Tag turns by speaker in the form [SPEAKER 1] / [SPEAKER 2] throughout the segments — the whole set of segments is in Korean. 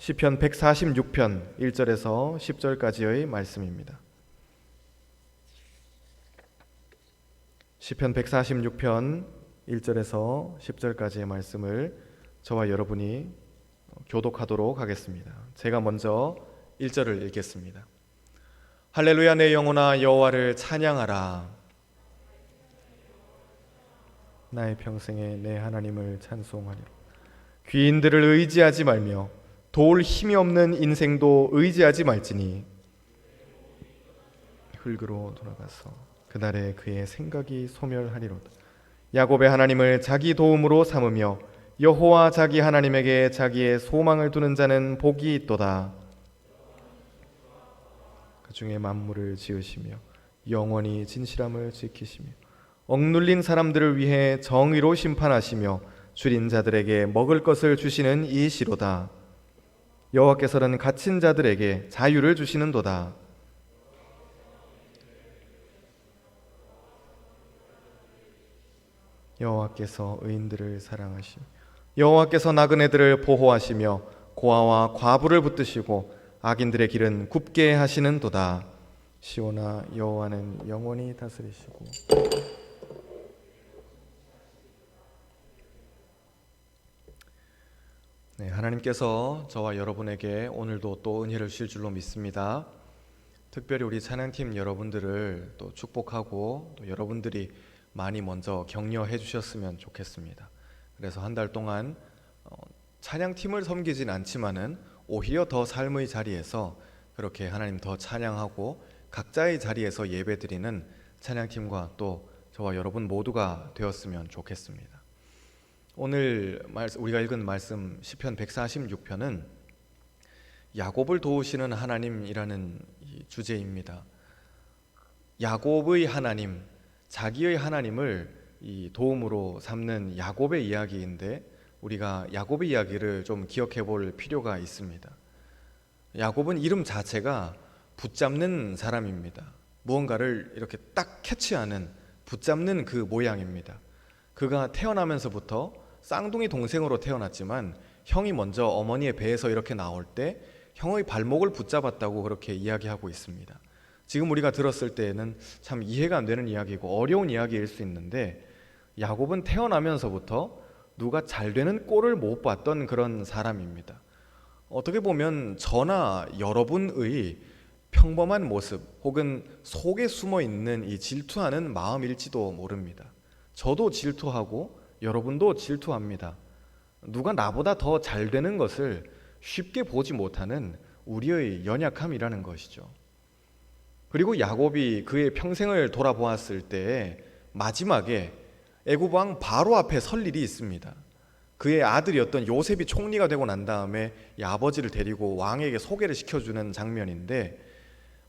[SPEAKER 1] 시편 146편 1절에서 10절까지의 말씀입니다. 시편 146편 1절에서 10절까지의 말씀을 저와 여러분이 교독하도록 하겠습니다. 제가 먼저 1절을 읽겠습니다. 할렐루야, 내 영혼아 여호와를 찬양하라. 나의 평생에 내 하나님을 찬송하리라. 귀인들을 의지하지 말며 도울 힘이 없는 인생도 의지하지 말지니 흙으로 돌아가서 그날에 그의 생각이 소멸하리로다. 야곱의 하나님을 자기 도움으로 삼으며 여호와 자기 하나님에게 자기의 소망을 두는 자는 복이 있도다. 그 중에 만물을 지으시며 영원히 진실함을 지키시며 억눌린 사람들을 위해 정의로 심판하시며 줄인 자들에게 먹을 것을 주시는 이시로다. 여호와께서는 갇힌 자들에게 자유를 주시는도다. 여호와께서 의인들을 사랑하시며 여호와께서 나그네들을 보호하시며 고아와 과부를 붙드시고 악인들의 길은 굽게 하시는도다. 시온아, 여호와는 영원히 다스리시고 하나님께서 저와 여러분에게 오늘도 또 은혜를 주실 줄로 믿습니다. 특별히 우리 찬양팀 여러분들을 또 축복하고 또 여러분들이 많이 먼저 격려해 주셨으면 좋겠습니다. 그래서 한 달 동안 찬양팀을 섬기진 않지만은 오히려 더 삶의 자리에서 그렇게 하나님 더 찬양하고 각자의 자리에서 예배드리는 찬양팀과 또 저와 여러분 모두가 되었으면 좋겠습니다. 오늘 우리가 읽은 말씀 시편 146편은 야곱을 도우시는 하나님이라는 주제입니다. 야곱의 하나님, 자기의 하나님을 이 도움으로 삼는 야곱의 이야기인데 우리가 야곱의 이야기를 좀 기억해 볼 필요가 있습니다. 야곱은 이름 자체가 붙잡는 사람입니다. 무언가를 이렇게 딱 캐치하는, 붙잡는 그 모양입니다. 그가 태어나면서부터 쌍둥이 동생으로 태어났지만 형이 먼저 어머니의 배에서 이렇게 나올 때 형의 발목을 붙잡았다고 그렇게 이야기하고 있습니다. 지금 우리가 들었을 때에는 참 이해가 안 되는 이야기고 어려운 이야기일 수 있는데 야곱은 태어나면서부터 누가 잘 되는 꼴을 못 봤던 그런 사람입니다. 어떻게 보면 저나 여러분의 평범한 모습 혹은 속에 숨어 있는 이 질투하는 마음일지도 모릅니다. 저도 질투하고 여러분도 질투합니다. 누가 나보다 더 잘 되는 것을 쉽게 보지 못하는 우리의 연약함이라는 것이죠. 그리고 야곱이 그의 평생을 돌아보았을 때 마지막에 애굽 왕 바로 앞에 설 일이 있습니다. 그의 아들이었던 요셉이 총리가 되고 난 다음에 이 아버지를 데리고 왕에게 소개를 시켜주는 장면인데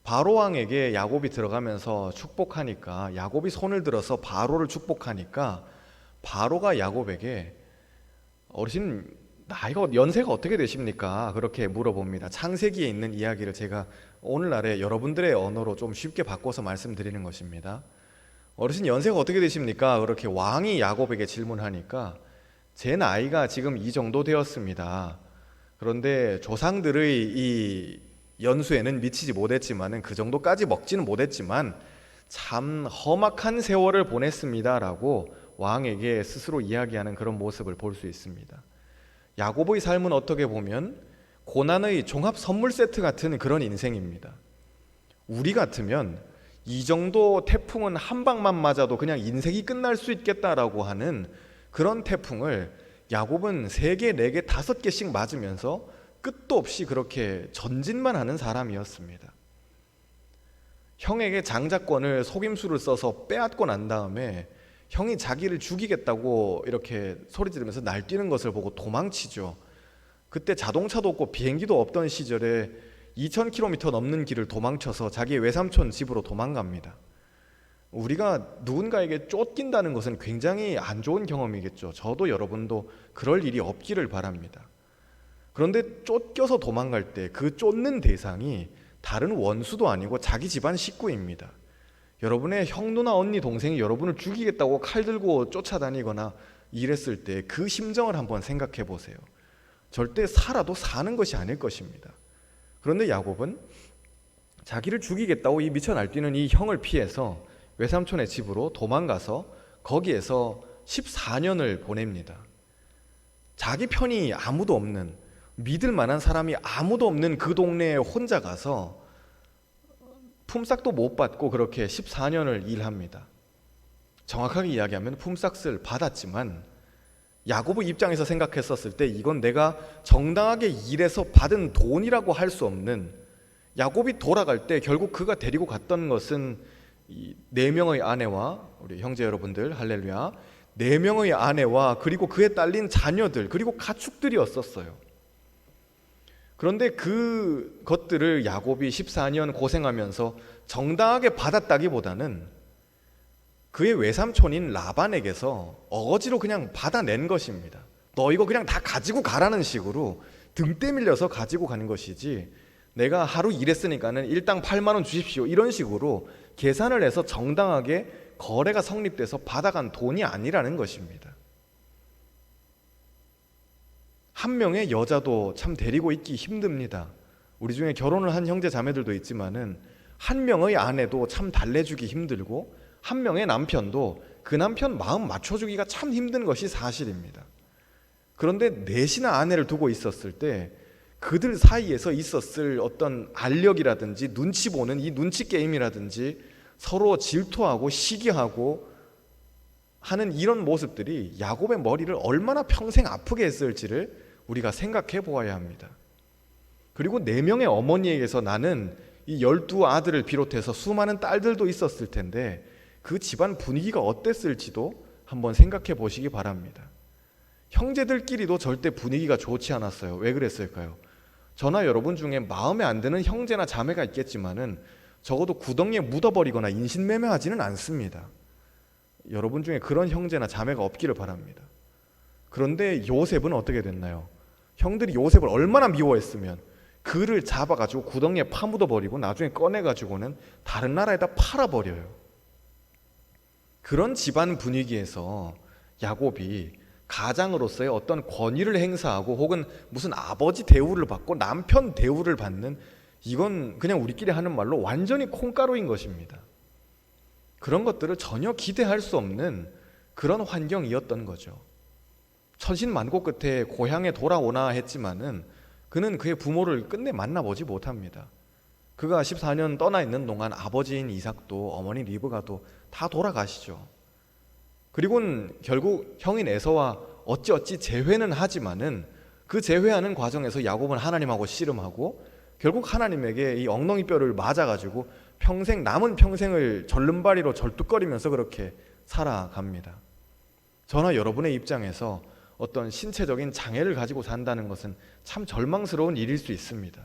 [SPEAKER 1] 바로 왕에게 야곱이 들어가면서 축복하니까 야곱이 손을 들어서 바로를 축복하니까 바로가 야곱에게 어르신 연세가 어떻게 되십니까? 그렇게 물어봅니다. 창세기에 있는 이야기를 제가 오늘날에 여러분들의 언어로 좀 쉽게 바꿔서 말씀드리는 것입니다. 어르신 연세가 어떻게 되십니까? 그렇게 왕이 야곱에게 질문하니까 제 나이가 지금 이 정도 되었습니다. 그런데 조상들의 이 연수에는 미치지 못했지만은 그 정도까지 먹지는 못했지만 참 험악한 세월을 보냈습니다 라고 왕에게 스스로 이야기하는 그런 모습을 볼 수 있습니다. 야곱의 삶은 어떻게 보면 고난의 종합 선물 세트 같은 그런 인생입니다. 우리 같으면 이 정도 태풍은 한 방만 맞아도 그냥 인생이 끝날 수 있겠다라고 하는 그런 태풍을 야곱은 3개, 4개, 5개씩 맞으면서 끝도 없이 그렇게 전진만 하는 사람이었습니다. 형에게 장자권을 속임수를 써서 빼앗고 난 다음에 형이 자기를 죽이겠다고 이렇게 소리 지르면서 날뛰는 것을 보고 도망치죠. 그때 자동차도 없고 비행기도 없던 시절에 2000km 넘는 길을 도망쳐서 자기의 외삼촌 집으로 도망갑니다. 우리가 누군가에게 쫓긴다는 것은 굉장히 안 좋은 경험이겠죠. 저도 여러분도 그럴 일이 없기를 바랍니다. 그런데 쫓겨서 도망갈 때 그 쫓는 대상이 다른 원수도 아니고 자기 집안 식구입니다. 여러분의 형, 누나, 언니, 동생이 여러분을 죽이겠다고 칼 들고 쫓아다니거나 이랬을 때 그 심정을 한번 생각해 보세요. 절대 살아도 사는 것이 아닐 것입니다. 그런데 야곱은 자기를 죽이겠다고 이 미쳐 날뛰는 이 형을 피해서 외삼촌의 집으로 도망가서 거기에서 14년을 보냅니다. 자기 편이 아무도 없는, 믿을 만한 사람이 아무도 없는 그 동네에 혼자 가서 품삯도 못 받고 그렇게 14년을 일합니다. 정확하게 이야기하면 품삯을 받았지만 야곱의 입장에서 생각했었을 때 이건 내가 정당하게 일해서 받은 돈이라고 할 수 없는, 야곱이 돌아갈 때 결국 그가 데리고 갔던 것은 이 4명의 아내와, 우리 형제 여러분들 할렐루야, 4명의 아내와 그리고 그에 딸린 자녀들 그리고 가축들이었었어요. 그런데 그 것들을 야곱이 14년 고생하면서 정당하게 받았다기보다는 그의 외삼촌인 라반에게서 어거지로 그냥 받아낸 것입니다. 너 이거 그냥 다 가지고 가라는 식으로 등 때밀려서 가지고 가는 것이지, 내가 하루 일했으니까는 일당 8만 원 주십시오 이런 식으로 계산을 해서 정당하게 거래가 성립돼서 받아간 돈이 아니라는 것입니다. 한 명의 여자도 참 데리고 있기 힘듭니다. 우리 중에 결혼을 한 형제 자매들도 있지만은 한 명의 아내도 참 달래주기 힘들고 한 명의 남편도 그 남편 마음 맞춰주기가 참 힘든 것이 사실입니다. 그런데 넷이나 아내를 두고 있었을 때 그들 사이에서 있었을 어떤 알력이라든지 눈치 보는 이 눈치 게임이라든지 서로 질투하고 시기하고 하는 이런 모습들이 야곱의 머리를 얼마나 평생 아프게 했을지를 우리가 생각해 보아야 합니다. 그리고 4명의 어머니에게서 나는 이 12아들을 비롯해서 수많은 딸들도 있었을 텐데 그 집안 분위기가 어땠을지도 한번 생각해 보시기 바랍니다. 형제들끼리도 절대 분위기가 좋지 않았어요. 왜 그랬을까요? 저나 여러분 중에 마음에 안 드는 형제나 자매가 있겠지만은 적어도 구덩이에 묻어버리거나 인신매매하지는 않습니다. 여러분 중에 그런 형제나 자매가 없기를 바랍니다. 그런데 요셉은 어떻게 됐나요? 형들이 요셉을 얼마나 미워했으면 그를 잡아가지고 구덩이에 파묻어버리고 나중에 꺼내가지고는 다른 나라에다 팔아버려요. 그런 집안 분위기에서 야곱이 가장으로서의 어떤 권위를 행사하고 혹은 무슨 아버지 대우를 받고 남편 대우를 받는, 이건 그냥 우리끼리 하는 말로 완전히 콩가루인 것입니다. 그런 것들을 전혀 기대할 수 없는 그런 환경이었던 거죠. 천신만고 끝에 고향에 돌아오나 했지만은 그는 그의 부모를 끝내 만나보지 못합니다. 그가 14년 떠나 있는 동안 아버지인 이삭도 어머니 리브가도 다 돌아가시죠. 그리고는 결국 형인 에서와 어찌어찌 재회는 하지만은 그 재회하는 과정에서 야곱은 하나님하고 씨름하고 결국 하나님에게 이 엉덩이 뼈를 맞아가지고 평생, 남은 평생을 절름발이로 절뚝거리면서 그렇게 살아갑니다. 저나 여러분의 입장에서 어떤 신체적인 장애를 가지고 산다는 것은 참 절망스러운 일일 수 있습니다.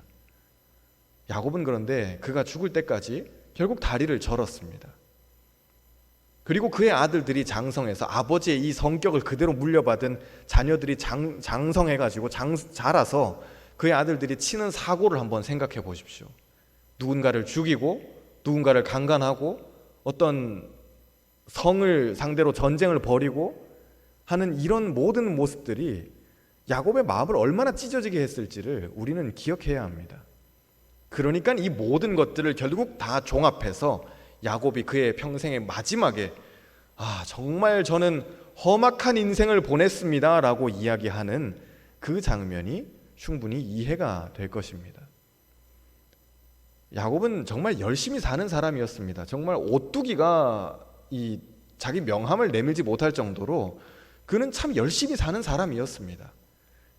[SPEAKER 1] 야곱은 그런데 그가 죽을 때까지 결국 다리를 절었습니다. 그리고 그의 아들들이 장성해서 아버지의 이 성격을 그대로 물려받은 자녀들이 장성해가지고 자라서 그의 아들들이 치는 사고를 한번 생각해 보십시오. 누군가를 죽이고 누군가를 강간하고 어떤 성을 상대로 전쟁을 벌이고 하는 이런 모든 모습들이 야곱의 마음을 얼마나 찢어지게 했을지를 우리는 기억해야 합니다. 그러니까 이 모든 것들을 결국 다 종합해서 야곱이 그의 평생의 마지막에 정말 저는 험악한 인생을 보냈습니다 라고 이야기하는 그 장면이 충분히 이해가 될 것입니다. 야곱은 정말 열심히 사는 사람이었습니다. 정말 오뚜기가 이 자기 명함을 내밀지 못할 정도로 그는 참 열심히 사는 사람이었습니다.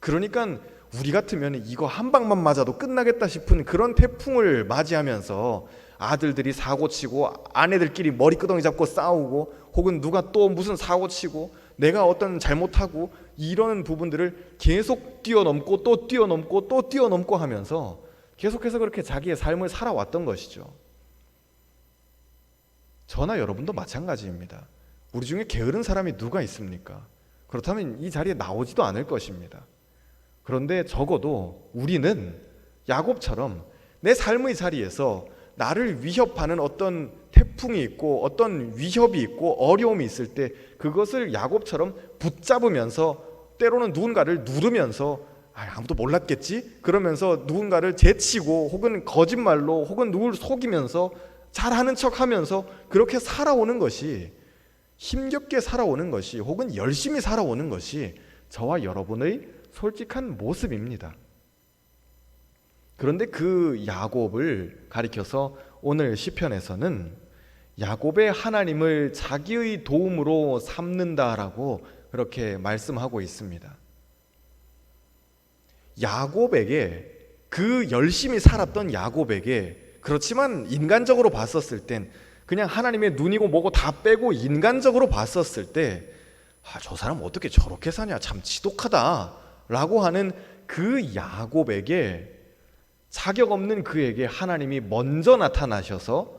[SPEAKER 1] 그러니까 우리 같으면 이거 한 방만 맞아도 끝나겠다 싶은 그런 태풍을 맞이하면서 아들들이 사고치고 아내들끼리 머리끄덩이 잡고 싸우고 혹은 누가 또 무슨 사고치고 내가 어떤 잘못하고 이런 부분들을 계속 뛰어넘고 또 뛰어넘고 또 뛰어넘고 하면서 계속해서 그렇게 자기의 삶을 살아왔던 것이죠. 저나 여러분도 마찬가지입니다. 우리 중에 게으른 사람이 누가 있습니까? 그렇다면 이 자리에 나오지도 않을 것입니다. 그런데 적어도 우리는 야곱처럼 내 삶의 자리에서 나를 위협하는 어떤 태풍이 있고 어떤 위협이 있고 어려움이 있을 때 그것을 야곱처럼 붙잡으면서 때로는 누군가를 누르면서 아무도 몰랐겠지? 그러면서 누군가를 제치고 혹은 거짓말로 혹은 누굴 속이면서 잘하는 척하면서 그렇게 살아오는 것이, 힘겹게 살아오는 것이, 혹은 열심히 살아오는 것이 저와 여러분의 솔직한 모습입니다. 그런데 그 야곱을 가리켜서 오늘 시편에서는 야곱의 하나님을 자기의 도움으로 삼는다라고 그렇게 말씀하고 있습니다. 야곱에게, 그 열심히 살았던 야곱에게, 그렇지만 인간적으로 봤었을 땐 그냥 하나님의 눈이고 뭐고 다 빼고 인간적으로 봤었을 때 저 사람 어떻게 저렇게 사냐, 참 지독하다 라고 하는 그 야곱에게, 자격 없는 그에게 하나님이 먼저 나타나셔서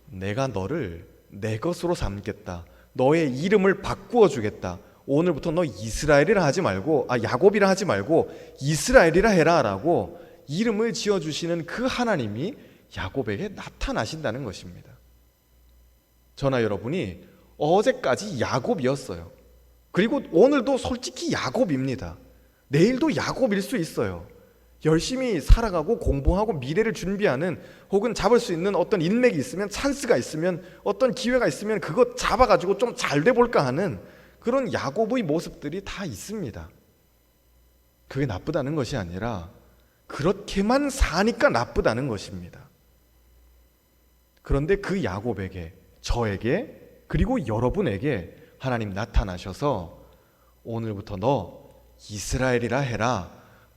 [SPEAKER 1] 내가 너를 내 것으로 삼겠다, 너의 이름을 바꾸어 주겠다, 오늘부터 너 이스라엘이라 하지 말고 야곱이라 하지 말고 이스라엘이라 해라 라고 이름을 지어주시는 그 하나님이 야곱에게 나타나신다는 것입니다. 저나 여러분이 어제까지 야곱이었어요. 그리고 오늘도 솔직히 야곱입니다. 내일도 야곱일 수 있어요. 열심히 살아가고 공부하고 미래를 준비하는, 혹은 잡을 수 있는 어떤 인맥이 있으면, 찬스가 있으면, 어떤 기회가 있으면 그거 잡아가지고 좀 잘 돼볼까 하는 그런 야곱의 모습들이 다 있습니다. 그게 나쁘다는 것이 아니라 그렇게만 사니까 나쁘다는 것입니다. 그런데 그 야곱에게, 저에게, 그리고 여러분에게 하나님 나타나셔서 오늘부터 너 이스라엘이라 해라,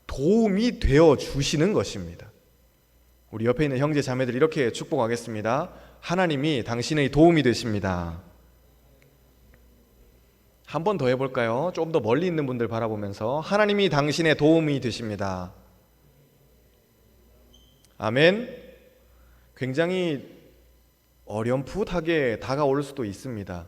[SPEAKER 1] 도움이 되어 주시는 것입니다. 우리 옆에 있는 형제 자매들 이렇게 축복하겠습니다. 하나님이 당신의 도움이 되십니다. 한 번 더 해볼까요? 조금 더 멀리 있는 분들 바라보면서 하나님이 당신의 도움이 되십니다. 아멘. 굉장히 어렴풋하게 다가올 수도 있습니다.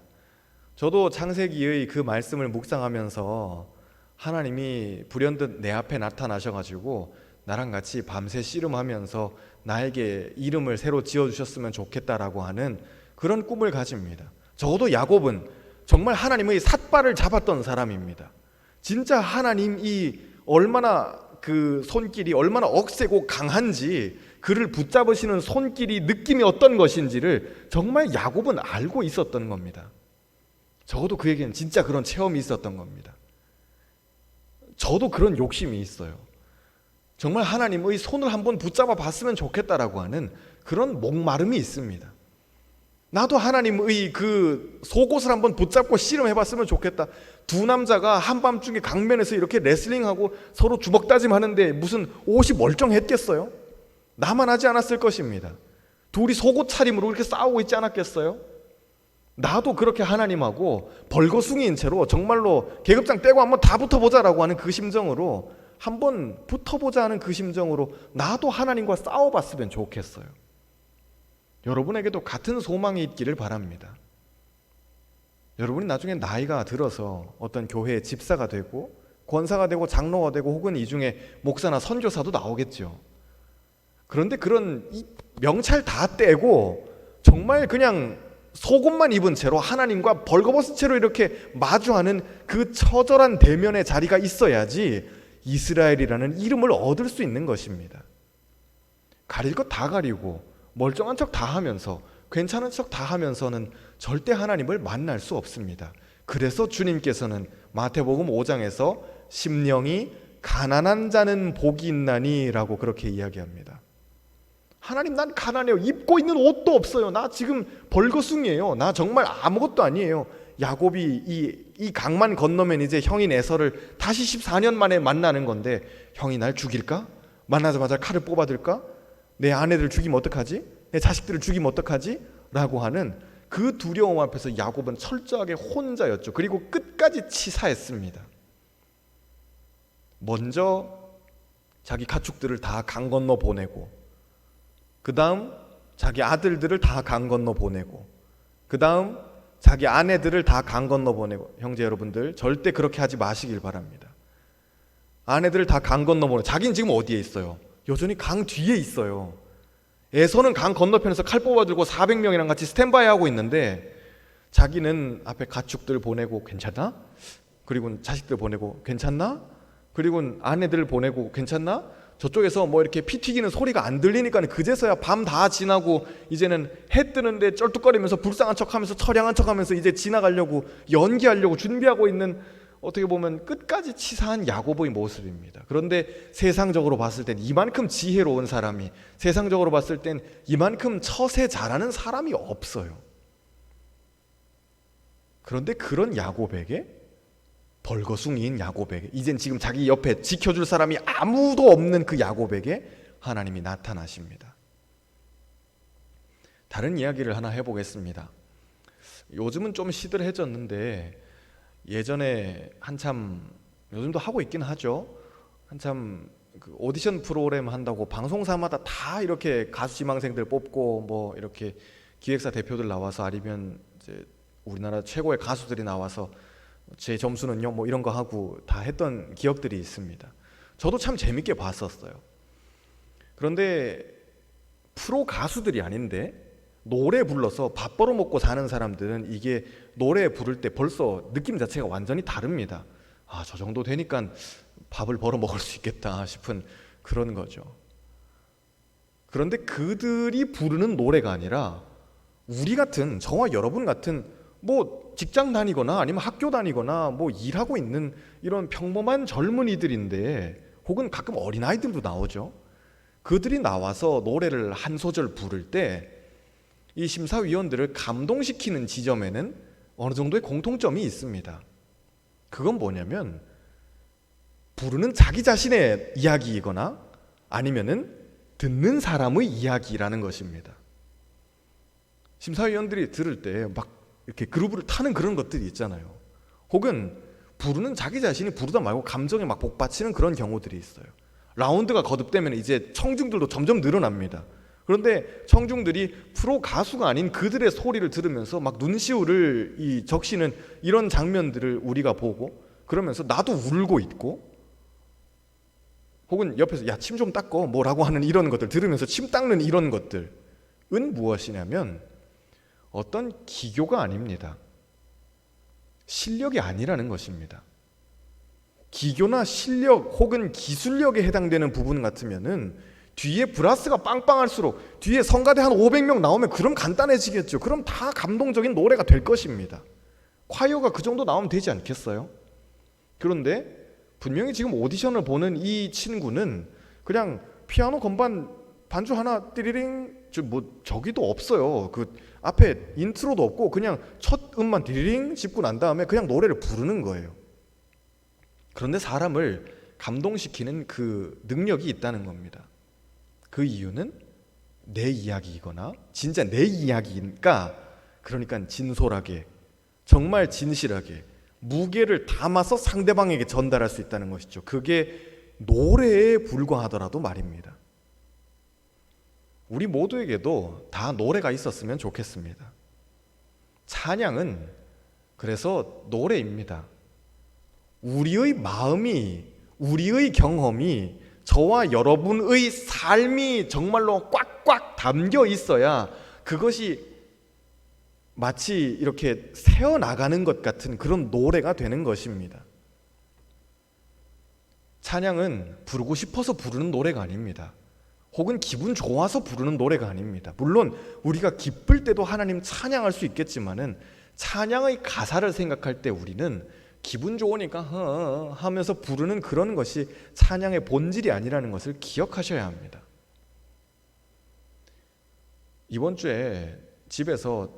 [SPEAKER 1] 저도 창세기의 그 말씀을 묵상하면서 하나님이 불현듯 내 앞에 나타나셔가지고 나랑 같이 밤새 씨름하면서 나에게 이름을 새로 지어주셨으면 좋겠다라고 하는 그런 꿈을 가집니다. 적어도 야곱은 정말 하나님의 삿발을 잡았던 사람입니다. 진짜 하나님이 얼마나 그 손길이 얼마나 억세고 강한지, 그를 붙잡으시는 손길이 느낌이 어떤 것인지를 정말 야곱은 알고 있었던 겁니다. 적어도 그에게는 진짜 그런 체험이 있었던 겁니다. 저도 그런 욕심이 있어요. 정말 하나님의 손을 한번 붙잡아 봤으면 좋겠다라고 하는 그런 목마름이 있습니다. 나도 하나님의 그 속옷을 한번 붙잡고 씨름해 봤으면 좋겠다. 두 남자가 한밤중에 강변에서 이렇게 레슬링하고 서로 주먹 다짐하는데 무슨 옷이 멀쩡했겠어요? 나만 하지 않았을 것입니다. 둘이 속옷 차림으로 이렇게 싸우고 있지 않았겠어요? 나도 그렇게 하나님하고 벌거숭이인 채로 정말로 계급장 떼고 한번 다 붙어보자라고 하는 그 심정으로, 한번 붙어보자 하는 그 심정으로 나도 하나님과 싸워봤으면 좋겠어요. 여러분에게도 같은 소망이 있기를 바랍니다. 여러분이 나중에 나이가 들어서 어떤 교회의 집사가 되고 권사가 되고 장로가 되고 혹은 이 중에 목사나 선교사도 나오겠죠. 그런데 그런 명찰 다 떼고 정말 그냥 속옷만 입은 채로 하나님과 벌거벗은 채로 이렇게 마주하는 그 처절한 대면의 자리가 있어야지 이스라엘이라는 이름을 얻을 수 있는 것입니다. 가릴 것 다 가리고 멀쩡한 척 다 하면서 괜찮은 척 다 하면서는 절대 하나님을 만날 수 없습니다. 그래서 주님께서는 마태복음 5장에서 심령이 가난한 자는 복이 있나니 라고 그렇게 이야기합니다. 하나님, 난 가난해요. 입고 있는 옷도 없어요. 나 지금 벌거숭이에요. 나 정말 아무것도 아니에요. 야곱이 이 강만 건너면 이제 형인 에서를 다시 14년 만에 만나는 건데 형이 날 죽일까? 만나자마자 칼을 뽑아들까? 내 아내들 죽이면 어떡하지? 내 자식들을 죽이면 어떡하지? 라고 하는 그 두려움 앞에서 야곱은 철저하게 혼자였죠. 그리고 끝까지 치사했습니다. 먼저 자기 가축들을 다 강 건너 보내고, 그 다음 자기 아들들을 다 강 건너 보내고, 그 다음 자기 아내들을 다 강 건너 보내고. 형제 여러분들, 절대 그렇게 하지 마시길 바랍니다. 아내들을 다 강 건너 보내고, 자기는 지금 어디에 있어요? 여전히 강 뒤에 있어요. 에서는 강 건너편에서 칼 뽑아들고 400명이랑 같이 스탠바이 하고 있는데 자기는 앞에 가축들 보내고 괜찮나? 그리고 자식들 보내고 괜찮나? 그리고 아내들 보내고 괜찮나? 저쪽에서 뭐 이렇게 피 튀기는 소리가 안 들리니까 그제서야 밤 다 지나고 이제는 해 뜨는데 쩔뚝거리면서 불쌍한 척하면서 처량한 척하면서 이제 지나가려고 연기하려고 준비하고 있는, 어떻게 보면 끝까지 치사한 야고보의 모습입니다. 그런데 세상적으로 봤을 땐 이만큼 지혜로운 사람이, 세상적으로 봤을 땐 이만큼 처세 잘하는 사람이 없어요. 그런데 그런 야고보에게, 벌거숭이인 야고보에게, 이젠 지금 자기 옆에 지켜줄 사람이 아무도 없는 그 야고보에게 하나님이 나타나십니다. 다른 이야기를 하나 해보겠습니다. 요즘은 좀 시들해졌는데 예전에 한참, 요즘도 하고 있긴 하죠, 한참 그 오디션 프로그램 한다고 방송사마다 다 이렇게 가수 지망생들 뽑고 뭐 이렇게 기획사 대표들 나와서, 아니면 이제 우리나라 최고의 가수들이 나와서 제 점수는요 뭐 이런 거 하고 다 했던 기억들이 있습니다. 저도 참 재밌게 봤었어요. 그런데 프로 가수들이 아닌데 노래 불러서 밥 벌어먹고 사는 사람들은 이게 노래 부를 때 벌써 느낌 자체가 완전히 다릅니다. 아, 저 정도 되니까 밥을 벌어먹을 수 있겠다 싶은 그런 거죠. 그런데 그들이 부르는 노래가 아니라 우리 같은, 저와 여러분 같은 뭐 직장 다니거나 아니면 학교 다니거나 뭐 일하고 있는 이런 평범한 젊은이들인데, 혹은 가끔 어린아이들도 나오죠. 그들이 나와서 노래를 한 소절 부를 때 이 심사위원들을 감동시키는 지점에는 어느 정도의 공통점이 있습니다. 그건 뭐냐면 부르는 자기 자신의 이야기이거나 아니면은 듣는 사람의 이야기라는 것입니다. 심사위원들이 들을 때 막 이렇게 그루브를 타는 그런 것들이 있잖아요. 혹은 부르는 자기 자신이 부르다 말고 감정에 막 복받치는 그런 경우들이 있어요. 라운드가 거듭되면 이제 청중들도 점점 늘어납니다. 그런데 청중들이 프로 가수가 아닌 그들의 소리를 들으면서 막 눈시울을 적시는 이런 장면들을 우리가 보고, 그러면서 나도 울고 있고, 혹은 옆에서 야, 침 좀 닦어 뭐라고 하는 이런 것들 들으면서 침 닦는 이런 것들은 무엇이냐면 어떤 기교가 아닙니다. 실력이 아니라는 것입니다. 기교나 실력 혹은 기술력에 해당되는 부분 같으면은 뒤에 브라스가 빵빵할수록, 뒤에 성가대 한 500명 나오면 그럼 간단해지겠죠. 그럼 다 감동적인 노래가 될 것입니다. 콰이어가 그 정도 나오면 되지 않겠어요? 그런데 분명히 지금 오디션을 보는 이 친구는 그냥 피아노 건반 반주 하나 띠리링, 저기도 없어요. 그 앞에 인트로도 없고 그냥 첫 음만 띠리링 짚고 난 다음에 그냥 노래를 부르는 거예요. 그런데 사람을 감동시키는 그 능력이 있다는 겁니다. 그 이유는 내 이야기이거나 진짜 내 이야기니까, 그러니까 진솔하게, 정말 진실하게 무게를 담아서 상대방에게 전달할 수 있다는 것이죠. 그게 노래에 불과하더라도 말입니다. 우리 모두에게도 다 노래가 있었으면 좋겠습니다. 찬양은 그래서 노래입니다. 우리의 마음이, 우리의 경험이, 저와 여러분의 삶이 정말로 꽉꽉 담겨 있어야 그것이 마치 이렇게 새어나가는 것 같은 그런 노래가 되는 것입니다. 찬양은 부르고 싶어서 부르는 노래가 아닙니다. 혹은 기분 좋아서 부르는 노래가 아닙니다. 물론 우리가 기쁠 때도 하나님 찬양할 수 있겠지만은 찬양의 가사를 생각할 때 우리는 기분 좋으니까 하면서 부르는 그런 것이 찬양의 본질이 아니라는 것을 기억하셔야 합니다. 이번 주에 집에서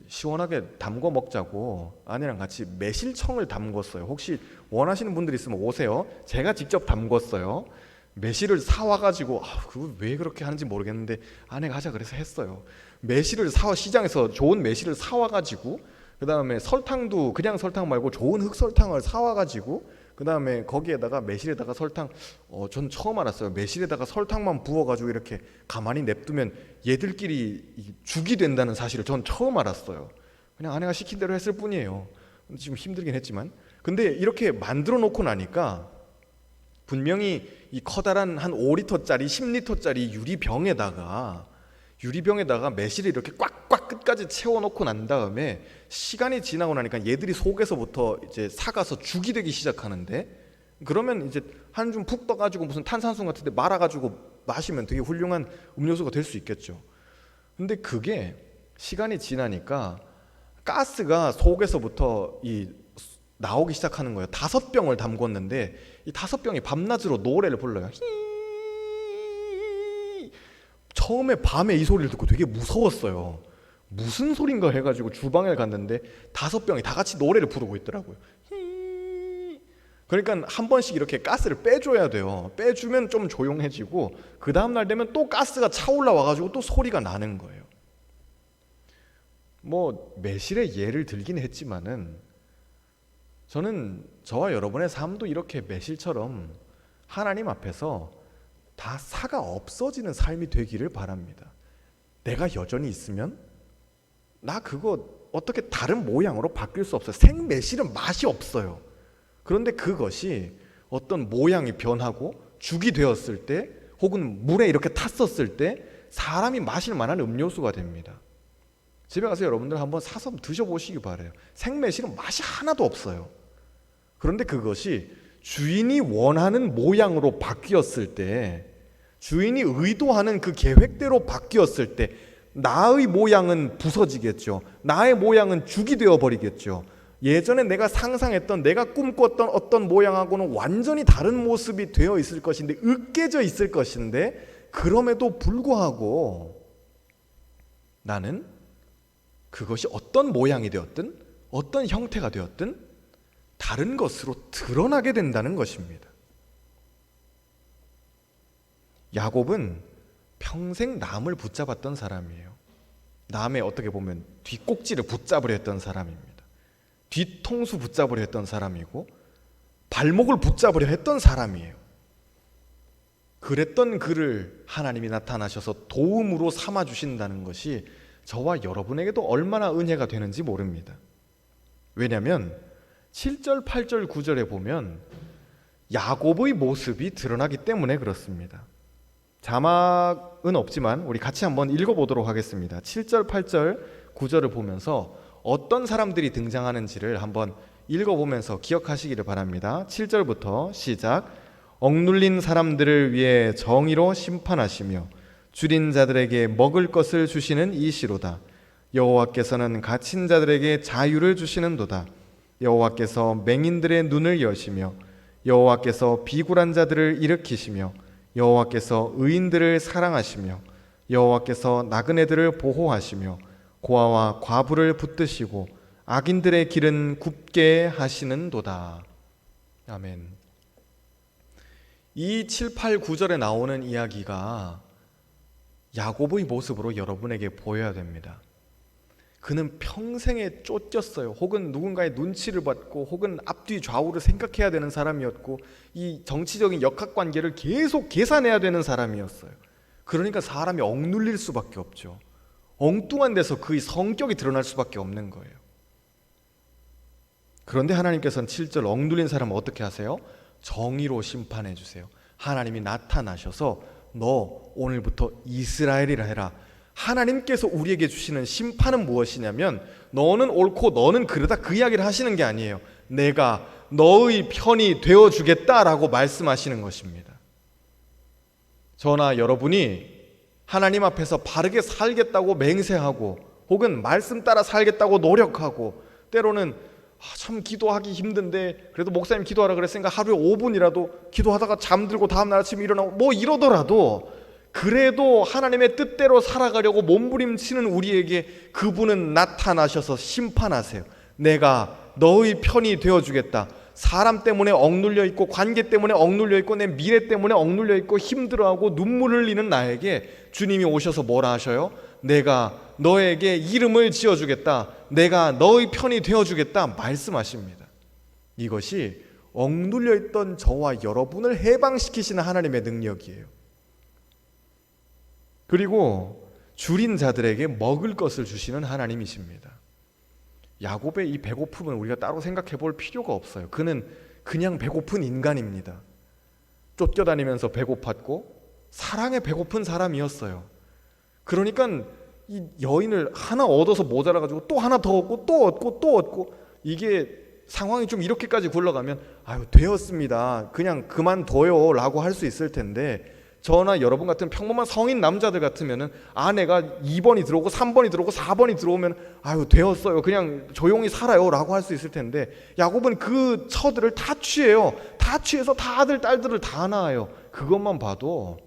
[SPEAKER 1] 시원하게 담궈 먹자고 아내랑 같이 매실청을 담궜어요. 혹시 원하시는 분들 있으면 오세요. 제가 직접 담궜어요. 매실을 사와가지고, 그거 왜 그렇게 하는지 모르겠는데 아내가 하자 그래서 했어요. 매실을 시장에서 좋은 매실을 사와가지고, 그 다음에 설탕도 그냥 설탕 말고 좋은 흑설탕을 사와가지고, 그 다음에 거기에다가 매실에다가 설탕, 전 처음 알았어요. 매실에다가 설탕만 부어가지고 이렇게 가만히 냅두면 얘들끼리 죽이 된다는 사실을 전 처음 알았어요. 그냥 아내가 시킨 대로 했을 뿐이에요. 지금 힘들긴 했지만. 근데 이렇게 만들어 놓고 나니까 분명히 이 커다란 한 5리터짜리 10리터짜리 유리병에다가 매실을 이렇게 꽉꽉 끝까지 채워놓고 난 다음에 시간이 지나고 나니까 얘들이 속에서부터 이제 삭아서 죽이 되기 시작하는데, 그러면 이제 한 줌 푹 떠가지고 무슨 탄산수 같은데 말아가지고 마시면 되게 훌륭한 음료수가 될 수 있겠죠. 근데 그게 시간이 지나니까 가스가 속에서부터 나오기 시작하는 거예요. 5병을 담궜는데 이 5병이 밤낮으로 노래를 불러요. 처음에 밤에 이 소리를 듣고 되게 무서웠어요. 무슨 소린가 해가지고 주방에 갔는데 5병이 다 같이 노래를 부르고 있더라고요. 그러니까 한 번씩 이렇게 가스를 빼줘야 돼요. 빼주면 좀 조용해지고 그 다음날 되면 또 가스가 차올라와가지고 또 소리가 나는 거예요. 뭐 매실의 예를 들긴 했지만은 저는 저와 여러분의 삶도 이렇게 매실처럼 하나님 앞에서 다 사가 없어지는 삶이 되기를 바랍니다. 내가 여전히 있으면 나 그거 어떻게 다른 모양으로 바뀔 수 없어요. 생매실은 맛이 없어요. 그런데 그것이 어떤 모양이 변하고 죽이 되었을 때 혹은 물에 이렇게 탔었을 때 사람이 마실 만한 음료수가 됩니다. 집에 가서 여러분들 한번 사서 드셔보시기 바라요. 생매실은 맛이 하나도 없어요. 그런데 그것이 주인이 원하는 모양으로 바뀌었을 때, 주인이 의도하는 그 계획대로 바뀌었을 때 나의 모양은 부서지겠죠. 나의 모양은 죽이 되어버리겠죠. 예전에 내가 상상했던, 내가 꿈꿨던 어떤 모양하고는 완전히 다른 모습이 되어 있을 것인데, 으깨져 있을 것인데, 그럼에도 불구하고 나는 그것이 어떤 모양이 되었든 어떤 형태가 되었든 다른 것으로 드러나게 된다는 것입니다. 야곱은 평생 남을 붙잡았던 사람이에요. 남의 어떻게 보면 뒷꼭지를 붙잡으려 했던 사람입니다. 뒤통수 붙잡으려 했던 사람이고 발목을 붙잡으려 했던 사람이에요. 그랬던 그를 하나님이 나타나셔서 도움으로 삼아주신다는 것이 저와 여러분에게도 얼마나 은혜가 되는지 모릅니다. 왜냐하면 7절, 8절, 9절에 보면 야곱의 모습이 드러나기 때문에 그렇습니다. 자막은 없지만 우리 같이 한번 읽어보도록 하겠습니다. 7절, 8절, 9절을 보면서 어떤 사람들이 등장하는지를 한번 읽어보면서 기억하시기를 바랍니다. 7절부터 시작. 억눌린 사람들을 위해 정의로 심판하시며 줄인 자들에게 먹을 것을 주시는 이시로다. 여호와께서는 갇힌 자들에게 자유를 주시는도다. 여호와께서 맹인들의 눈을 여시며 여호와께서 비굴한 자들을 일으키시며 여호와께서 의인들을 사랑하시며 여호와께서 나그네들을 보호하시며 고아와 과부를 붙드시고 악인들의 길은 굽게 하시는도다. 아멘. 이 7, 8, 9절에 나오는 이야기가 야곱의 모습으로 여러분에게 보여야 됩니다. 그는 평생에 쫓겼어요. 혹은 누군가의 눈치를 받고 혹은 앞뒤 좌우를 생각해야 되는 사람이었고 이 정치적인 역학관계를 계속 계산해야 되는 사람이었어요. 그러니까 사람이 억눌릴 수밖에 없죠. 엉뚱한 데서 그의 성격이 드러날 수밖에 없는 거예요. 그런데 하나님께서는 7절 억눌린 사람을 어떻게 하세요? 정의로 심판해 주세요. 하나님이 나타나셔서 너 오늘부터 이스라엘이라 해라. 하나님께서 우리에게 주시는 심판은 무엇이냐면 너는 옳고 너는 그르다 그 이야기를 하시는 게 아니에요. 내가 너의 편이 되어주겠다라고 말씀하시는 것입니다. 저나 여러분이 하나님 앞에서 바르게 살겠다고 맹세하고 혹은 말씀 따라 살겠다고 노력하고 때로는 참 기도하기 힘든데 그래도 목사님 기도하라 그랬으니까 하루에 5분이라도 기도하다가 잠들고 다음날 아침에 일어나고 뭐 이러더라도 그래도 하나님의 뜻대로 살아가려고 몸부림치는 우리에게 그분은 나타나셔서 심판하세요. 내가 너의 편이 되어주겠다. 사람 때문에 억눌려 있고 관계 때문에 억눌려 있고 내 미래 때문에 억눌려 있고 힘들어하고 눈물 흘리는 나에게 주님이 오셔서 뭐라 하셔요? 내가 너에게 이름을 지어주겠다. 내가 너의 편이 되어주겠다 말씀하십니다. 이것이 억눌려 있던 저와 여러분을 해방시키시는 하나님의 능력이에요. 그리고 줄인 자들에게 먹을 것을 주시는 하나님이십니다. 야곱의 이 배고픔은 우리가 따로 생각해 볼 필요가 없어요. 그는 그냥 배고픈 인간입니다. 쫓겨다니면서 배고팠고 사랑에 배고픈 사람이었어요. 그러니까 이 여인을 하나 얻어서 모자라가지고 또 하나 더 얻고 또 얻고 또 얻고 이게 상황이 좀 이렇게까지 굴러가면 아유 되었습니다, 그냥 그만둬요 라고 할 수 있을 텐데, 저나 여러분 같은 평범한 성인 남자들 같으면은 아내가 2번이 들어오고 3번이 들어오고 4번이 들어오면 아유 되었어요, 그냥 조용히 살아요 라고 할 수 있을 텐데, 야곱은 그 처들을 다 취해요. 다 취해서 다 아들 딸들을 다 낳아요. 그것만 봐도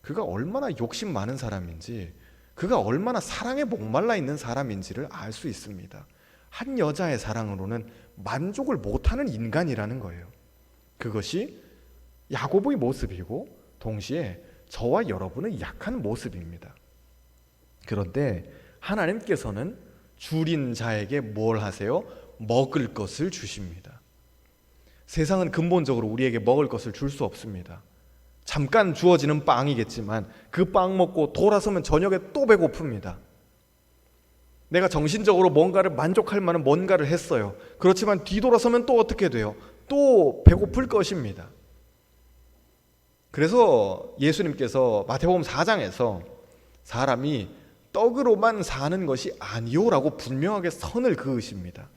[SPEAKER 1] 그가 얼마나 욕심 많은 사람인지, 그가 얼마나 사랑에 목말라 있는 사람인지를 알 수 있습니다. 한 여자의 사랑으로는 만족을 못하는 인간이라는 거예요. 그것이 야곱의 모습이고 동시에 저와 여러분의 약한 모습입니다. 그런데 하나님께서는 줄인 자에게 뭘 하세요? 먹을 것을 주십니다. 세상은 근본적으로 우리에게 먹을 것을 줄 수 없습니다. 잠깐 주어지는 빵이겠지만 그 빵 먹고 돌아서면 저녁에 또 배고픕니다. 내가 정신적으로 뭔가를 만족할 만한 뭔가를 했어요. 그렇지만 뒤돌아서면 또 어떻게 돼요? 또 배고플 것입니다. 그래서 예수님께서 마태복음 4장에서 사람이 떡으로만 사는 것이 아니오라고 분명하게 선을 그으십니다.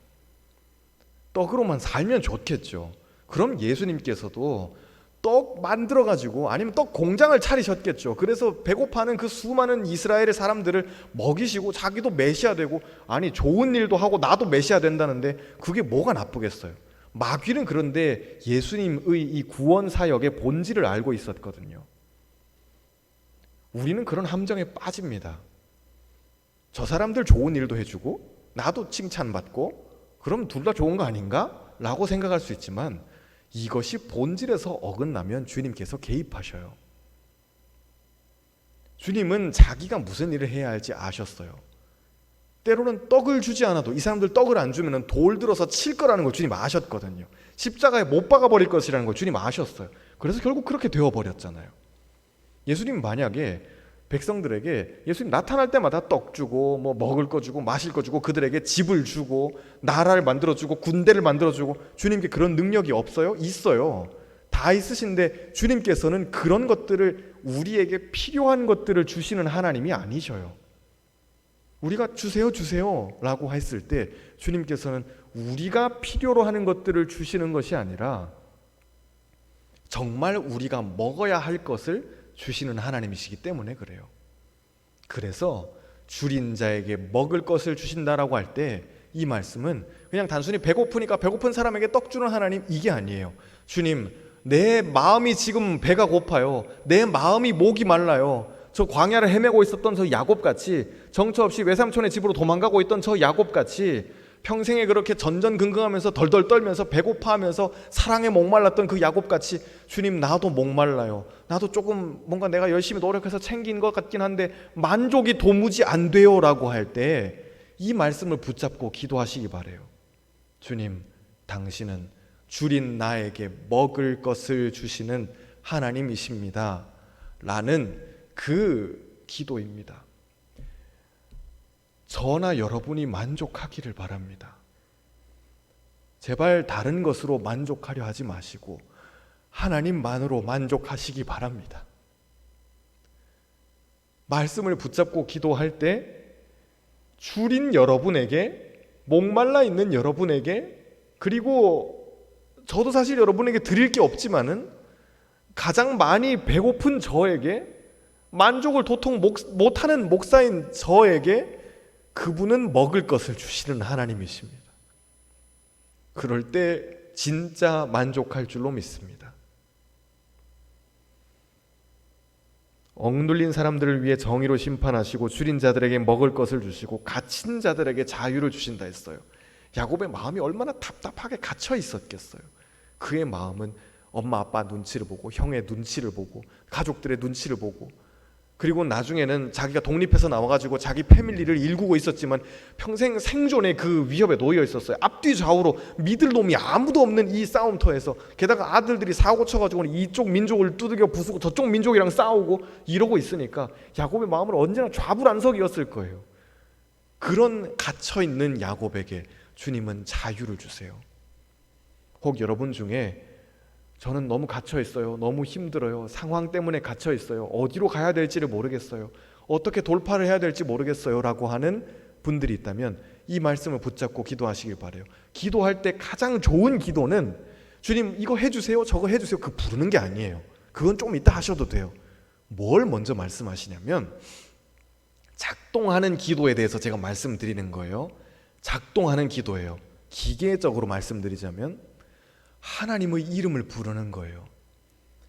[SPEAKER 1] 떡으로만 살면 좋겠죠. 그럼 예수님께서도 떡 만들어가지고 아니면 떡 공장을 차리셨겠죠. 그래서 배고파하는 그 수많은 이스라엘의 사람들을 먹이시고 자기도 메시아 되고, 아니 좋은 일도 하고 나도 메시아 된다는데 그게 뭐가 나쁘겠어요. 마귀는 그런데 예수님의 이 구원 사역의 본질을 알고 있었거든요. 우리는 그런 함정에 빠집니다. 저 사람들 좋은 일도 해주고 나도 칭찬받고 그럼 둘 다 좋은 거 아닌가? 라고 생각할 수 있지만 이것이 본질에서 어긋나면 주님께서 개입하셔요. 주님은 자기가 무슨 일을 해야 할지 아셨어요. 때로는 떡을 주지 않아도 이 사람들 떡을 안 주면 돌 들어서 칠 거라는 걸 주님 아셨거든요. 십자가에 못 박아버릴 것이라는 걸 주님 아셨어요. 그래서 결국 그렇게 되어버렸잖아요. 예수님 만약에 백성들에게 예수님 나타날 때마다 떡 주고 뭐 먹을 거 주고 마실 거 주고 그들에게 집을 주고 나라를 만들어주고 군대를 만들어주고, 주님께 그런 능력이 없어요? 있어요. 다 있으신데 주님께서는 그런 것들을, 우리에게 필요한 것들을 주시는 하나님이 아니셔요. 우리가 주세요 주세요 라고 했을 때 주님께서는 우리가 필요로 하는 것들을 주시는 것이 아니라 정말 우리가 먹어야 할 것을 주시는 하나님이시기 때문에 그래요. 그래서 줄인 자에게 먹을 것을 주신다라고 할 때 이 말씀은 그냥 단순히 배고프니까 배고픈 사람에게 떡 주는 하나님, 이게 아니에요. 주님, 내 마음이 지금 배가 고파요. 내 마음이 목이 말라요. 저 광야를 헤매고 있었던 저 야곱같이, 정처 없이 외삼촌의 집으로 도망가고 있던 저 야곱같이, 평생에 그렇게 전전긍긍하면서 덜덜 떨면서 배고파하면서 사랑에 목말랐던 그 야곱같이, 주님 나도 목말라요. 나도 조금 뭔가 내가 열심히 노력해서 챙긴 것 같긴 한데 만족이 도무지 안 돼요 라고 할 때 이 말씀을 붙잡고 기도하시기 바래요. 주님, 당신은 줄인 나에게 먹을 것을 주시는 하나님이십니다 라는 그 기도입니다. 저나 여러분이 만족하기를 바랍니다. 제발 다른 것으로 만족하려 하지 마시고 하나님만으로 만족하시기 바랍니다. 말씀을 붙잡고 기도할 때 줄인 여러분에게, 목말라 있는 여러분에게, 그리고 저도 사실 여러분에게 드릴 게 없지만은 가장 많이 배고픈 저에게, 만족을 도통 못하는 목사인 저에게 그분은 먹을 것을 주시는 하나님이십니다. 그럴 때 진짜 만족할 줄로 믿습니다. 억눌린 사람들을 위해 정의로 심판하시고 줄인 자들에게 먹을 것을 주시고 갇힌 자들에게 자유를 주신다 했어요. 야곱의 마음이 얼마나 답답하게 갇혀 있었겠어요. 그의 마음은 엄마 아빠 눈치를 보고 형의 눈치를 보고 가족들의 눈치를 보고, 그리고 나중에는 자기가 독립해서 나와가지고 자기 패밀리를 일구고 있었지만 평생 생존의 그 위협에 놓여 있었어요. 앞뒤 좌우로 믿을 놈이 아무도 없는 이 싸움터에서, 게다가 아들들이 사고 쳐가지고 이쪽 민족을 두들겨 부수고 저쪽 민족이랑 싸우고 이러고 있으니까 야곱의 마음은 언제나 좌불안석이었을 거예요. 그런 갇혀있는 야곱에게 주님은 자유를 주세요. 혹 여러분 중에 저는 너무 갇혀있어요, 너무 힘들어요, 상황 때문에 갇혀있어요, 어디로 가야 될지를 모르겠어요, 어떻게 돌파를 해야 될지 모르겠어요 라고 하는 분들이 있다면 이 말씀을 붙잡고 기도하시길 바라요. 기도할 때 가장 좋은 기도는 주님 이거 해주세요 저거 해주세요 그 부르는 게 아니에요. 그건 좀 이따 하셔도 돼요. 뭘 먼저 말씀하시냐면 작동하는 기도에 대해서 제가 말씀드리는 거예요. 작동하는 기도예요. 기계적으로 말씀드리자면 하나님의 이름을 부르는 거예요.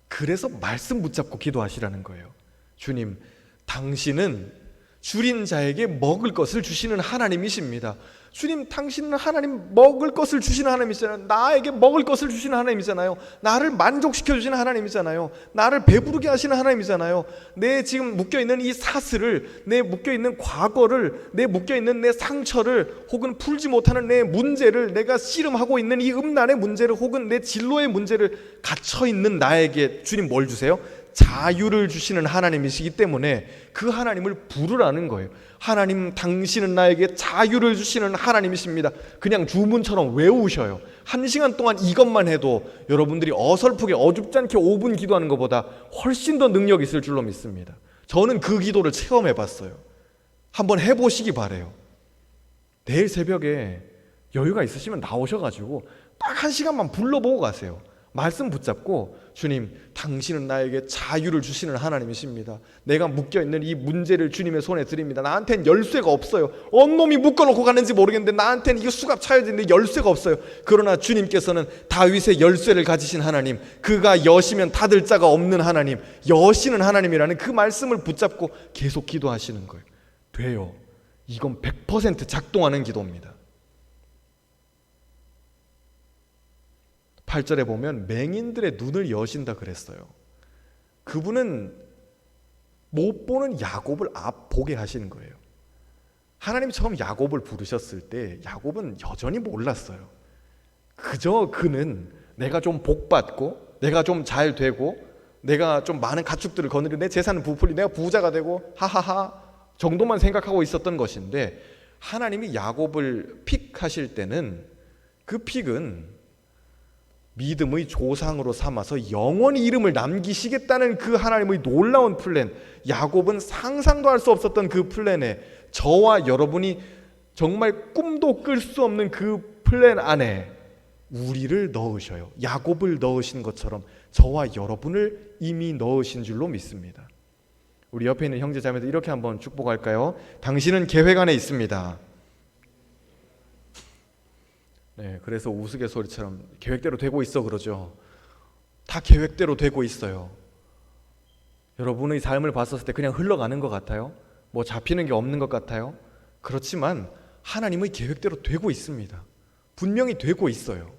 [SPEAKER 1] 그래서 말씀 붙잡고 기도하시라는 거예요. 주님, 당신은 줄인 자에게 먹을 것을 주시는 하나님이십니다. 주님, 당신은 하나님 먹을 것을 주시는 하나님이잖아요. 나에게 먹을 것을 주시는 하나님이잖아요. 나를 만족시켜 주시는 하나님이잖아요. 나를 배부르게 하시는 하나님이잖아요. 내 지금 묶여있는 이 사슬을, 내 묶여있는 과거를, 내 묶여있는 내 상처를, 혹은 풀지 못하는 내 문제를, 내가 씨름하고 있는 이 음란의 문제를, 혹은 내 진로의 문제를 갇혀있는 나에게 주님 뭘 주세요? 자유를 주시는 하나님이시기 때문에 그 하나님을 부르라는 거예요. 하나님, 당신은 나에게 자유를 주시는 하나님이십니다. 그냥 주문처럼 외우셔요. 1시간 동안 이것만 해도 여러분들이 어설프게 어줍지 않게 5분 기도하는 것보다 훨씬 더 능력이 있을 줄로 믿습니다. 저는 그 기도를 체험해 봤어요. 한번 해보시기 바래요. 내일 새벽에 여유가 있으시면 나오셔가지고 딱 1시간만 불러보고 가세요. 말씀 붙잡고 주님, 당신은 나에게 자유를 주시는 하나님이십니다. 내가 묶여있는 이 문제를 주님의 손에 드립니다. 나한테는 열쇠가 없어요. 어느 놈이 묶어놓고 가는지 모르겠는데 나한테는 이거 수갑 차야 되는데 열쇠가 없어요. 그러나 주님께서는 다윗의 열쇠를 가지신 하나님, 그가 여시면 닫을 자가 없는 하나님, 여시는 하나님이라는 그 말씀을 붙잡고 계속 기도하시는 거예요. 돼요. 이건 100% 작동하는 기도입니다. 8절에 보면 맹인들의 눈을 여신다 그랬어요. 그분은 못 보는 야곱을 보게 하시는 거예요. 하나님이 처음 야곱을 부르셨을 때 야곱은 여전히 몰랐어요. 그저 그는 내가 좀 복받고 내가 좀 잘 되고 내가 좀 많은 가축들을 거느리고 내 재산은 부풀리 내가 부자가 되고 하하하 정도만 생각하고 있었던 것인데, 하나님이 야곱을 픽하실 때는 그 픽은 믿음의 조상으로 삼아서 영원히 이름을 남기시겠다는 그 하나님의 놀라운 플랜, 야곱은 상상도 할 수 없었던 그 플랜에 저와 여러분이 정말 꿈도 꿀 수 없는 그 플랜 안에 우리를 넣으셔요. 야곱을 넣으신 것처럼 저와 여러분을 이미 넣으신 줄로 믿습니다. 우리 옆에 있는 형제 자매들 이렇게 한번 축복할까요? 당신은 계획 안에 있습니다. 네, 그래서 우스갯소리처럼 계획대로 되고 있어 그러죠. 다 계획대로 되고 있어요. 여러분의 삶을 봤었을 때 그냥 흘러가는 것 같아요? 뭐 잡히는 게 없는 것 같아요? 그렇지만 하나님의 계획대로 되고 있습니다. 분명히 되고 있어요.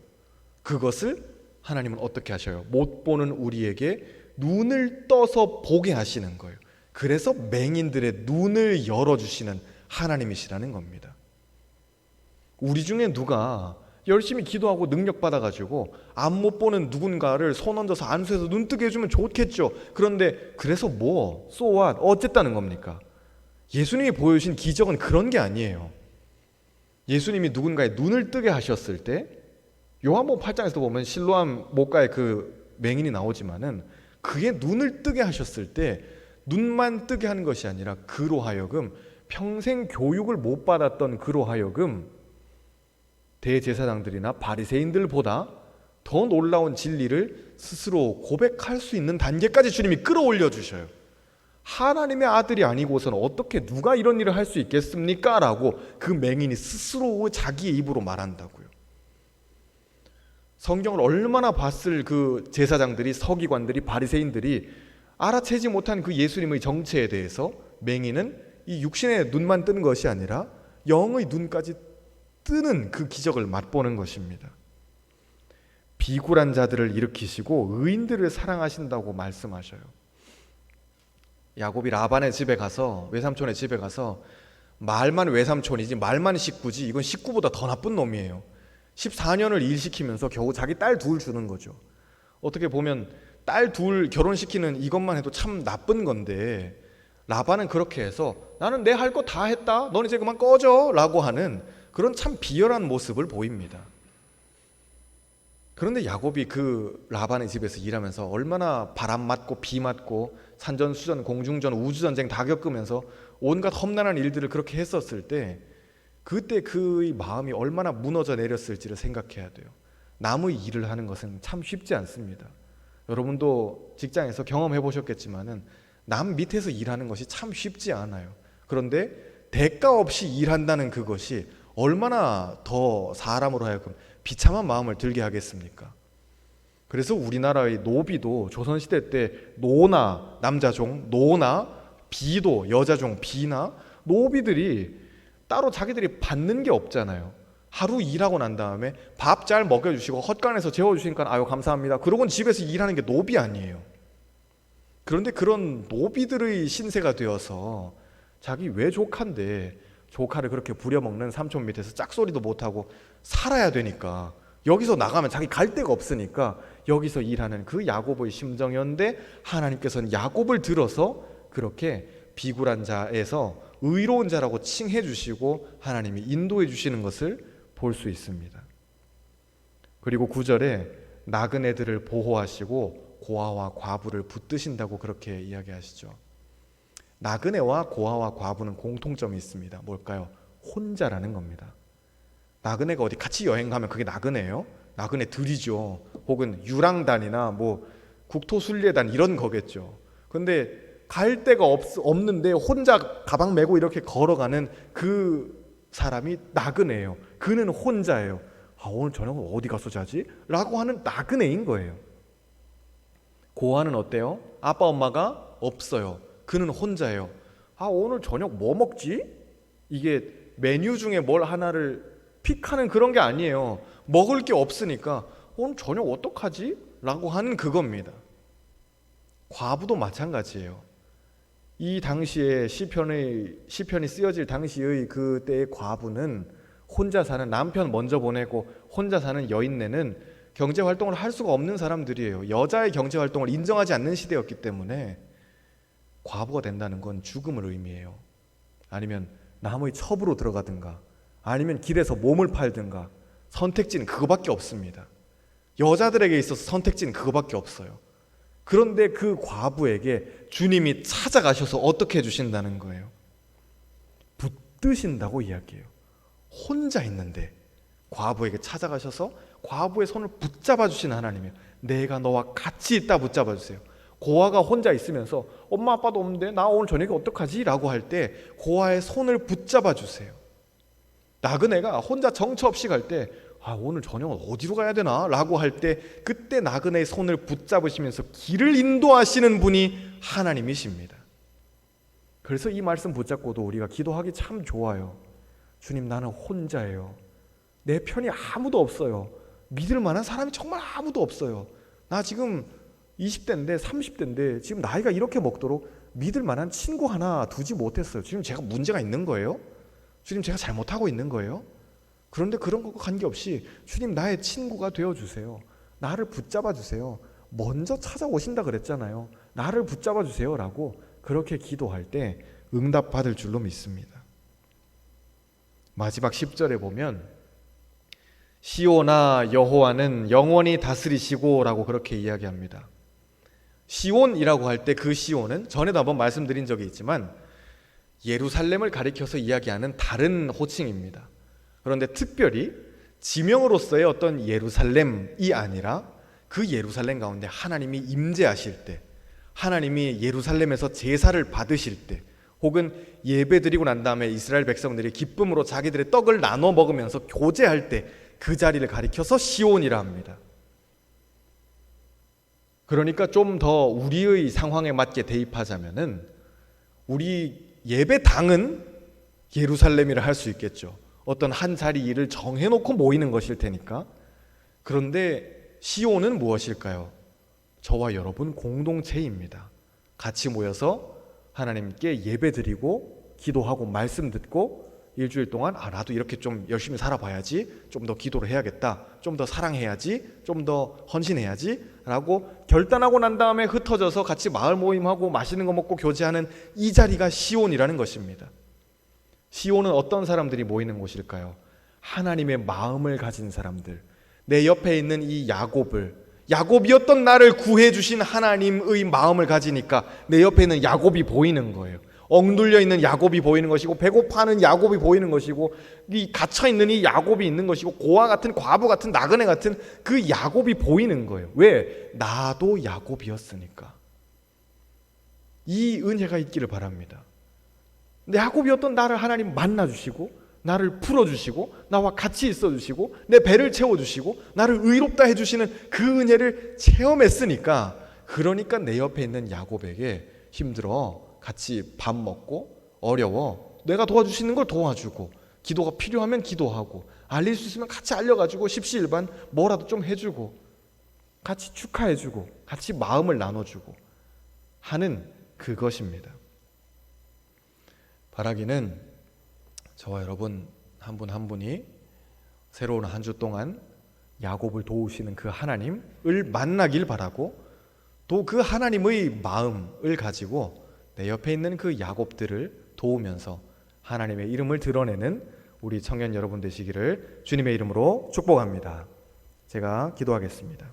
[SPEAKER 1] 그것을 하나님은 어떻게 하셔요? 못 보는 우리에게 눈을 떠서 보게 하시는 거예요. 그래서 맹인들의 눈을 열어주시는 하나님이시라는 겁니다. 우리 중에 누가 열심히 기도하고 능력 받아가지고 안 못 보는 누군가를 손 얹어서 안수해서 눈 뜨게 해주면 좋겠죠. 그런데 그래서 뭐 so what? 어쨌다는 겁니까? 예수님이 보여주신 기적은 그런 게 아니에요. 예수님이 누군가의 눈을 뜨게 하셨을 때 요한복음 8장에서 보면 실로암 못가에 그 맹인이 나오지만은 그의 눈을 뜨게 하셨을 때 눈만 뜨게 하는 것이 아니라 그로 하여금 평생 교육을 못 받았던 그로 하여금 대제사장들이나 바리새인들보다 더 놀라운 진리를 스스로 고백할 수 있는 단계까지 주님이 끌어올려 주셔요. 하나님의 아들이 아니고서는 어떻게 누가 이런 일을 할 수 있겠습니까? 라고 그 맹인이 스스로 자기의 입으로 말한다고요. 성경을 얼마나 봤을 그 제사장들이, 서기관들이, 바리새인들이 알아채지 못한 그 예수님의 정체에 대해서 맹인은 이 육신의 눈만 뜨는 것이 아니라 영의 눈까지 뜨는 그 기적을 맛보는 것입니다. 비굴한 자들을 일으키시고 의인들을 사랑하신다고 말씀하셔요. 야곱이 라반의 집에 가서, 외삼촌의 집에 가서 말만 외삼촌이지 말만 식구지 이건 식구보다 더 나쁜 놈이에요. 14년을 일시키면서 겨우 자기 딸 둘 주는 거죠. 어떻게 보면 딸 둘 결혼시키는 이것만 해도 참 나쁜 건데 라반은 그렇게 해서 나는 내 할 거 다 했다, 넌 이제 그만 꺼져 라고 하는 그런 참 비열한 모습을 보입니다. 그런데 야곱이 그 라반의 집에서 일하면서 얼마나 바람 맞고 비 맞고 산전수전 공중전 우주전쟁 다 겪으면서 온갖 험난한 일들을 그렇게 했었을 때 그때 그의 마음이 얼마나 무너져 내렸을지를 생각해야 돼요. 남의 일을 하는 것은 참 쉽지 않습니다. 여러분도 직장에서 경험해 보셨겠지만은 남 밑에서 일하는 것이 참 쉽지 않아요. 그런데 대가 없이 일한다는 그것이 얼마나 더 사람으로 하여금 비참한 마음을 들게 하겠습니까? 그래서 우리나라의 노비도 조선시대 때 노나 남자종, 노나 비도 여자종, 비나 노비들이 따로 자기들이 받는 게 없잖아요. 하루 일하고 난 다음에 밥 잘 먹여주시고 헛간에서 재워주시니까 아유 감사합니다. 그러고는 집에서 일하는 게 노비 아니에요. 그런데 그런 노비들의 신세가 되어서 자기 외조카인데 조카를 그렇게 부려먹는 삼촌 밑에서 짝소리도 못하고 살아야 되니까 여기서 나가면 자기 갈 데가 없으니까 여기서 일하는 그 야곱의 심정이었는데 하나님께서는 야곱을 들어서 그렇게 비굴한 자에서 의로운 자라고 칭해 주시고 하나님이 인도해 주시는 것을 볼 수 있습니다. 그리고 9절에 나그네들을 보호하시고 고아와 과부를 붙드신다고 그렇게 이야기하시죠. 나그네와 고아와 과부는 공통점이 있습니다. 뭘까요? 혼자라는 겁니다. 나그네가 어디 같이 여행 가면 그게 나그네예요? 나그네들이죠. 혹은 유랑단이나 뭐 국토순례단 이런 거겠죠. 근데 갈 데가 없는데 혼자 가방 메고 이렇게 걸어가는 그 사람이 나그네예요. 그는 혼자예요. 아, 오늘 저녁은 어디 가서 자지? 라고 하는 나그네인 거예요. 고아는 어때요? 아빠 엄마가 없어요. 그는 혼자예요. 아, 오늘 저녁 뭐 먹지? 이게 메뉴 중에 뭘 하나를 픽하는 그런 게 아니에요. 먹을 게 없으니까 오늘 저녁 어떡하지? 라고 하는 그겁니다. 과부도 마찬가지예요. 이 당시에 시편이 쓰여질 당시의 그때의 과부는 혼자 사는, 남편 먼저 보내고 혼자 사는 여인네는 경제활동을 할 수가 없는 사람들이에요. 여자의 경제활동을 인정하지 않는 시대였기 때문에 과부가 된다는 건 죽음을 의미해요. 아니면 남의 첩으로 들어가든가 아니면 길에서 몸을 팔든가 선택지는 그거밖에 없습니다. 여자들에게 있어서 선택지는 그거밖에 없어요. 그런데 그 과부에게 주님이 찾아가셔서 어떻게 해주신다는 거예요? 붙드신다고 이야기해요. 혼자 있는데 과부에게 찾아가셔서 과부의 손을 붙잡아 주시는 하나님이에요. 내가 너와 같이 있다 붙잡아 주세요. 고아가 혼자 있으면서 엄마 아빠도 없는데 나 오늘 저녁에 어떡하지? 라고 할 때 고아의 손을 붙잡아 주세요. 나그네가 혼자 정처 없이 갈 때 아, 오늘 저녁은 어디로 가야 되나? 라고 할 때 그때 나그네의 손을 붙잡으시면서 길을 인도하시는 분이 하나님이십니다. 그래서 이 말씀 붙잡고도 우리가 기도하기 참 좋아요. 주님, 나는 혼자예요. 내 편이 아무도 없어요. 믿을 만한 사람이 정말 아무도 없어요. 나 지금 20대인데 30대인데 지금 나이가 이렇게 먹도록 믿을 만한 친구 하나 두지 못했어요. 지금 제가 문제가 있는 거예요? 주님, 제가 잘못하고 있는 거예요? 그런데 그런 것과 관계없이 주님, 나의 친구가 되어주세요. 나를 붙잡아 주세요. 먼저 찾아오신다 그랬잖아요. 나를 붙잡아 주세요 라고 그렇게 기도할 때 응답받을 줄로 믿습니다. 마지막 10절에 보면 시온아 여호와는 영원히 다스리시고 라고 그렇게 이야기합니다. 시온이라고 할 때 그 시온은 전에도 한번 말씀드린 적이 있지만 예루살렘을 가리켜서 이야기하는 다른 호칭입니다. 그런데 특별히 지명으로서의 어떤 예루살렘이 아니라 그 예루살렘 가운데 하나님이 임재하실 때, 하나님이 예루살렘에서 제사를 받으실 때, 혹은 예배드리고 난 다음에 이스라엘 백성들이 기쁨으로 자기들의 떡을 나눠 먹으면서 교제할 때 그 자리를 가리켜서 시온이라 합니다. 그러니까 좀 더 우리의 상황에 맞게 대입하자면은 우리 예배당은 예루살렘이라 할 수 있겠죠. 어떤 한 자리를 정해놓고 모이는 것일 테니까. 그런데 시온은 무엇일까요? 저와 여러분 공동체입니다. 같이 모여서 하나님께 예배드리고 기도하고 말씀 듣고 일주일 동안 나도 이렇게 좀 열심히 살아봐야지, 좀 더 기도를 해야겠다, 좀 더 사랑해야지, 좀 더 헌신해야지 라고 결단하고 난 다음에 흩어져서 같이 마을 모임하고 맛있는 거 먹고 교제하는 이 자리가 시온이라는 것입니다. 시온은 어떤 사람들이 모이는 곳일까요? 하나님의 마음을 가진 사람들, 내 옆에 있는 이 야곱이었던 나를 구해주신 하나님의 마음을 가지니까 내 옆에 있는 야곱이 보이는 거예요. 억눌려 있는 야곱이 보이는 것이고, 배고파하는 야곱이 보이는 것이고, 이 갇혀 있는 이 야곱이 있는 것이고, 고아 같은, 과부 같은, 나그네 같은 그 야곱이 보이는 거예요. 왜? 나도 야곱이었으니까. 이 은혜가 있기를 바랍니다. 근데 야곱이었던 나를 하나님 만나주시고, 나를 풀어주시고, 나와 같이 있어주시고, 내 배를 채워주시고, 나를 의롭다 해주시는 그 은혜를 체험했으니까, 그러니까 내 옆에 있는 야곱에게 힘들어, 같이 밥 먹고, 어려워, 내가 도와주시는 걸 도와주고, 기도가 필요하면 기도하고, 알릴 수 있으면 같이 알려가지고 십시일반 뭐라도 좀 해주고, 같이 축하해주고, 같이 마음을 나눠주고 하는 그것입니다. 바라기는 저와 여러분 한 분 한 분이 새로운 한 주 동안 야곱을 도우시는 그 하나님을 만나길 바라고, 또 그 하나님의 마음을 가지고 내 옆에 있는 그 야곱들을 도우면서 하나님의 이름을 드러내는 우리 청년 여러분 되시기를 주님의 이름으로 축복합니다. 제가 기도하겠습니다.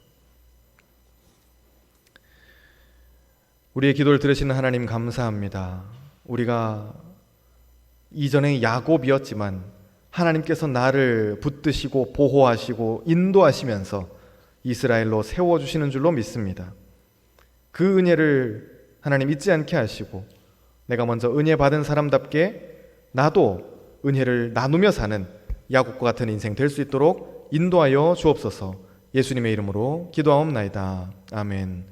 [SPEAKER 1] 우리의 기도를 들으시는 하나님 감사합니다. 우리가 이전에 야곱이었지만 하나님께서 나를 붙드시고 보호하시고 인도하시면서 이스라엘로 세워주시는 줄로 믿습니다. 그 은혜를 하나님 잊지 않게 하시고, 내가 먼저 은혜 받은 사람답게 나도 은혜를 나누며 사는 야곱과 같은 인생 될 수 있도록 인도하여 주옵소서. 예수님의 이름으로 기도하옵나이다. 아멘.